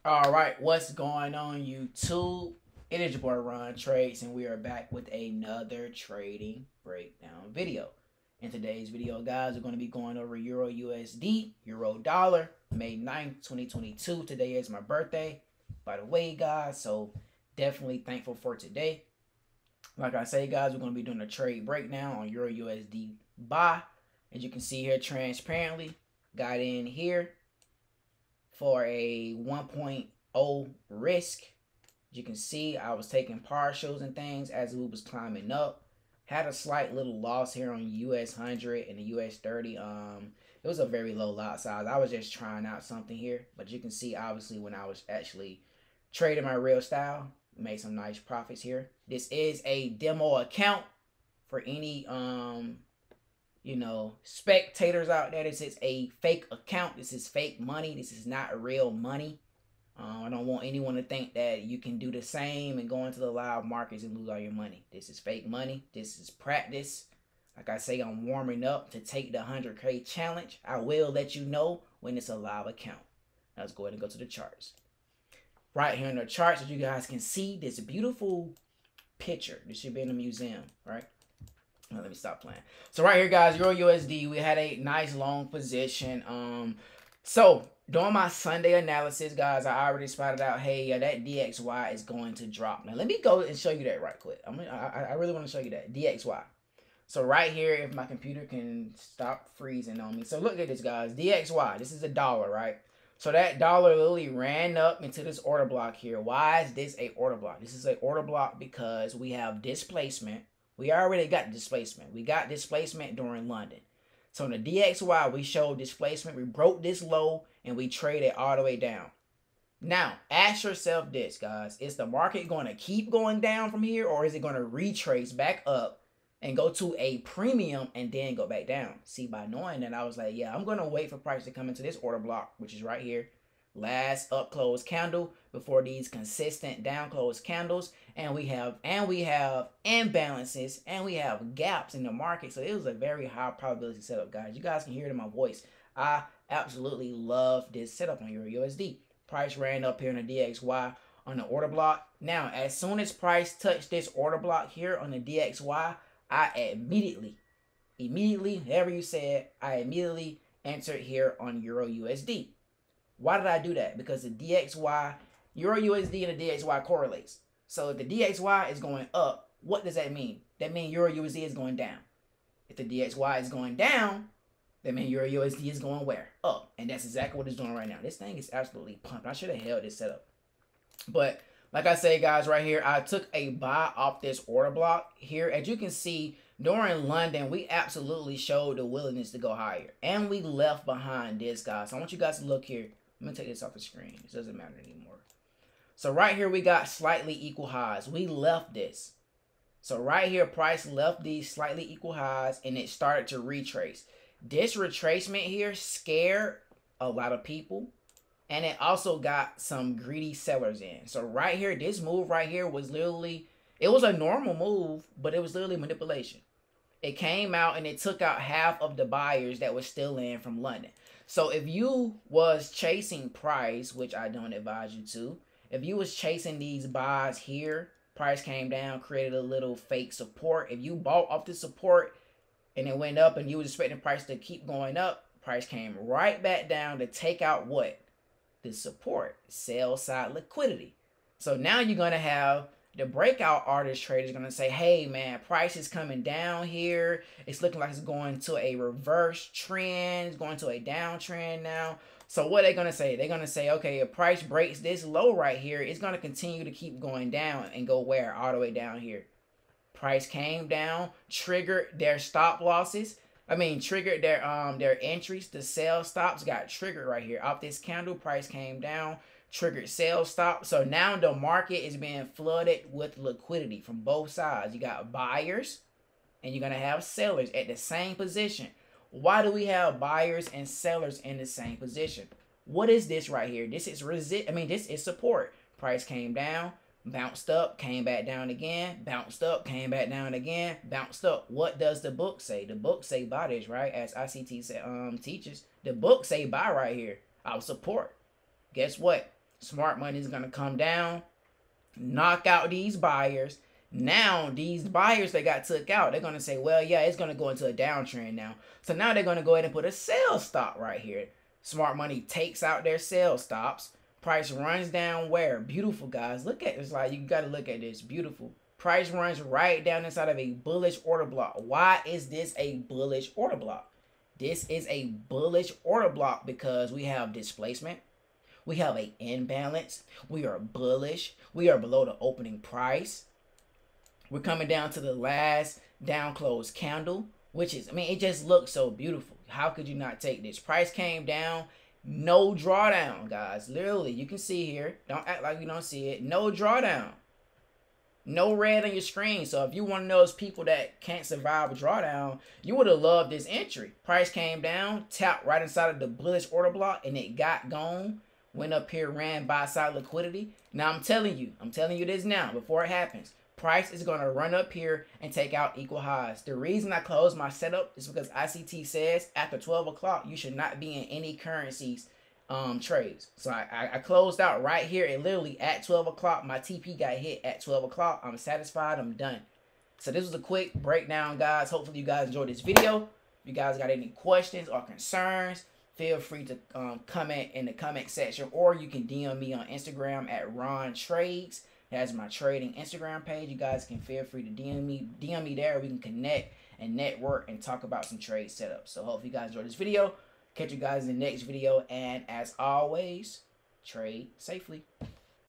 All right, what's going on YouTube? It is your boy RonTrades, and we are back with another trading breakdown video. In today's video, guys, we're going to be going over Euro USD, Euro Dollar, May 9th, 2022. Today is my birthday, by the way, guys, so definitely thankful for today. Like I say, guys, we're going to be doing a trade breakdown on Euro USD buy. As you can see here, transparently, got in here for a 1.0 risk. As you can see, I was taking partials and things as it was climbing up. Had a slight little loss here on US 100 and the US 30. It was a very low lot size. I was just trying out something here. But you can see, obviously, when I was actually trading my real style, made some nice profits here. This is a demo account for any spectators out there. This is a fake account. This is fake money. This is not real money. I don't want anyone to think that you can do the same and go into the live markets and lose all your money. This is fake money. This is practice. Like I say, I'm warming up to take the 100K challenge. I will let you know when it's a live account. Now let's go ahead and go to the charts. Right here in the charts, as you guys can see, this beautiful picture. This should be in a museum, right? Let me stop playing. So right here, guys, Euro USD, we had a nice long position. So during my Sunday analysis, guys, I already spotted out, hey, that DXY is going to drop. Now let me go and show you that right quick. I really want to show you that DXY. So right here, if my computer can stop freezing on me. So look at this, guys. DXY. This is a dollar, right? So that dollar literally ran up into this order block here. Why is this a order block? This is an order block because we have displacement. We already got displacement. We got displacement during London. So in the DXY, we showed displacement. We broke this low and we traded all the way down. Now, ask yourself this, guys. Is the market going to keep going down from here, or is it going to retrace back up and go to a premium and then go back down? See, by knowing that, I was like, yeah, I'm going to wait for price to come into this order block, which is right here. Last up close candle before these consistent down close candles, and we have imbalances and we have gaps in the market. So it was a very high probability setup, guys. You guys can hear it in my voice. I absolutely love this setup on Euro USD. Price ran up here in the DXY on the order block. Now, as soon as price touched this order block here on the DXY, I immediately, however you said, I immediately entered here on Euro USD. Why did I do that? Because the DXY, Euro USD and the DXY correlates. So if the DXY is going up, what does that mean? That means Euro USD is going down. If the DXY is going down, that means Euro USD is going where? Up. And that's exactly what it's doing right now. This thing is absolutely pumped. I should have held this setup. But like I say, guys, right here, I took a buy off this order block here. As you can see, during London, we absolutely showed the willingness to go higher. And we left behind this, guys. So I want you guys to look here. I'm going to take this off the screen. It doesn't matter anymore. So right here, we got slightly equal highs. We left this. So right here, price left these slightly equal highs, and it started to retrace. This retracement here scared a lot of people. And it also got some greedy sellers in. So right here, this move right here was literally, it was a normal move, but it was literally manipulation. It came out and it took out half of the buyers that were still in from London. So if you was chasing price, which I don't advise you to, if you was chasing these buys here, price came down, created a little fake support. If you bought off the support and it went up and you was expecting price to keep going up, price came right back down to take out what? The support, sell side liquidity. So now you're going to have the breakout artist traders going to say, hey, man, price is coming down here. It's looking like it's going to a reverse trend. It's going to a downtrend now. So what are they going to say? They're going to say, okay, if price breaks this low right here, it's going to continue to keep going down and go where? All the way down here. Price came down, triggered their stop losses. Triggered their entries. The sell stops got triggered right here. Off this candle, price came down, triggered sell stop. So now the market is being flooded with liquidity from both sides. You got buyers and you're going to have sellers at the same position. Why do we have buyers and sellers in the same position? What is this right here? This is this is support. Price came down, bounced up, came back down again, bounced up, came back down again, bounced up. What does the book say? The book say buy this, right? As ICT teaches, the book say buy right here. Our support. Guess what? Smart money is going to come down, knock out these buyers. Now, these buyers that got took out, they're going to say, well, yeah, it's going to go into a downtrend now. So now they're going to go ahead and put a sell stop right here. Smart money takes out their sell stops. Price runs down where? Beautiful, guys. Look at this. Like, you got to look at this. Beautiful. Price runs right down inside of a bullish order block. Why is this a bullish order block? This is a bullish order block because we have displacement. We have an imbalance. We are bullish. We are below the opening price. We're coming down to the last down close candle, which is, I mean, it just looks so beautiful. How could you not take this? Price came down. No drawdown, guys. Literally, you can see here. Don't act like you don't see it. No drawdown. No red on your screen. So if you one of those people that can't survive a drawdown, you would have loved this entry. Price came down, tapped right inside of the bullish order block, and it got gone. Went up here, ran buy side liquidity. Now I'm telling you this now before it happens. Price is going to run up here and take out equal highs. The reason I closed my setup is because ICT says after 12 o'clock, you should not be in any currencies trades. So I closed out right here, and literally at 12 o'clock, my TP got hit at 12 o'clock. I'm satisfied. I'm done. So this was a quick breakdown, guys. Hopefully you guys enjoyed this video. If you guys got any questions or concerns, feel free to comment in the comment section, or you can DM me on Instagram at RonTrades. That's my trading Instagram page. You guys can feel free to DM me there. We can connect and network and talk about some trade setups. So hopefully you guys enjoyed this video. Catch you guys in the next video, and as always, trade safely.